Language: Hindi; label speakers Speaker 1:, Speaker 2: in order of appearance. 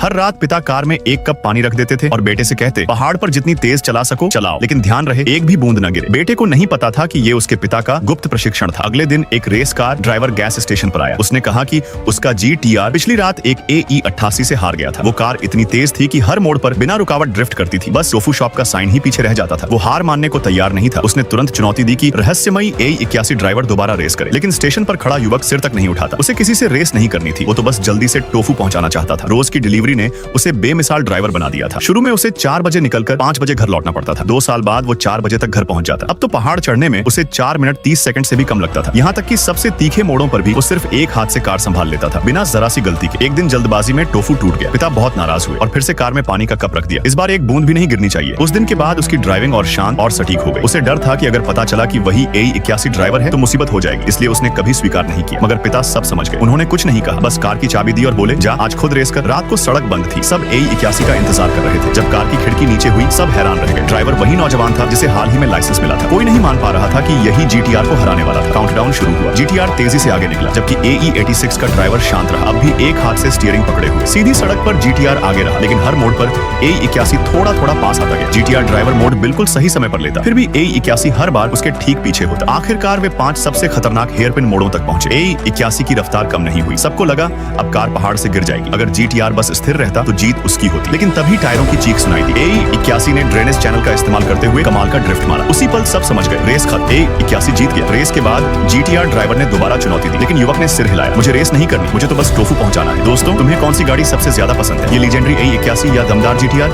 Speaker 1: हर रात पिता कार में एक कप पानी रख देते थे और बेटे से कहते, पहाड़ पर जितनी तेज चला सको चलाओ, लेकिन ध्यान रहे एक भी बूंद न गिरे। बेटे को नहीं पता था कि ये उसके पिता का गुप्त प्रशिक्षण था। अगले दिन एक race car driver gas station पर आया। उसने कहा कि उसका GTR पिछली रात एक AE 88 से हार गया था। वो कार इतनी तेज थी कि हर मोड़ पर बिना रुकावट ड्रिफ्ट करती थी। बस टोफू शॉप का साइन ही पीछे रह जाता था। वो हार मानने को तैयार नहीं था। उसने तुरंत चुनौती दी कि रहस्यमयी AE 81 ड्राइवर दोबारा रेस करे। लेकिन स्टेशन पर खड़ा युवक सिर तक नहीं उठाता। उसे किसी से रेस नहीं करनी थी, वो तो बस जल्दी से टोफू पहुंचाना चाहता था। रोज की डिलीवरी ने उसे बेमिसाल ड्राइवर बना दिया था। शुरू में उसे 4 बजे निकलकर 5 बजे घर लौटना पड़ता था। 2 साल बाद वो 4 बजे तक घर पहुंच जाता। अब तो पहाड़ चढ़ने में उसे 4 मिनट 30 सेकंड से भी कम लगता था। यहाँ तक कि सबसे तीखे मोड़ों पर भी वो सिर्फ एक हाथ से कार संभाल लेता था, बिना जरा सी गलती के। एक दिन जल्दबाजी में टोफू टूट गया। पिता बहुत नाराज हुए और फिर से कार में पानी का कप रख दिया। इस बार एक बूंद भी नहीं गिरनी चाहिए। उस दिन के बाद उसकी ड्राइविंग और शांत और सटीक हो गई। उसे डर था कि अगर पता चला कि वही AE 81 ड्राइवर है तो मुसीबत हो जाएगी, इसलिए उसने कभी स्वीकार नहीं किया। मगर पिता सब समझ गए। उन्होंने कुछ नहीं कहा, बस कार की चाबी दी और बोले, जा आज खुद रेस कर। रात को सड़क बंद थी। सब AE 81 का इंतजार कर रहे थे। जब कार की खिड़की नीचे हुई सब हैरान रह गए। ड्राइवर वही नौजवान था जिसे हाल ही में लाइसेंस मिला था। कोई नहीं मान पा रहा था कि यही GTR को हराने वाला था। काउंटडाउन शुरू हुआ। GTR तेजी से आगे निकला, जबकि AE 86 का ड्राइवर शांत रहा, अब भी एक हाथ से स्टीयरिंग पकड़े हुए। सीधी सड़क पर GTR आगे रहा, लेकिन हर मोड़ पर AE 81 थोड़ा थोड़ा पास आता गया। GTR ड्राइवर मोड़ बिल्कुल सही समय पर लेता, फिर भी AE 81 हर बार उसके ठीक पीछे होता। आखिरकार वे 5 सबसे खतरनाक हेयरपिन मोड़ों तक पहुंचे। AE 81 की रफ्तार कम नहीं हुई। सबको लगा अब कार पहाड़ से गिर जाएगी। अगर GTR बस स्थिर रहता तो जीत उसकी होती। लेकिन तभी टायरों की चीख सुनाई दी। AE 81 ने ड्रेनेज चैनल का इस्तेमाल करते हुए कमाल का ड्रिफ्ट मारा। उसी पल सब समझ गए, रेस खत्म। AE 81 जीत गया। रेस के बाद GTR ड्राइवर ने दोबारा चुनौती दी, लेकिन युवक ने सिर हिलाया, मुझे रेस नहीं करनी, मुझे तो बस टोफू पहुंचाना है। दोस्तों, तुम्हें कौन सी गाड़ी सबसे ज्यादा पसंद है? ये लीजेंडरी AE 81 या दमदार GTR?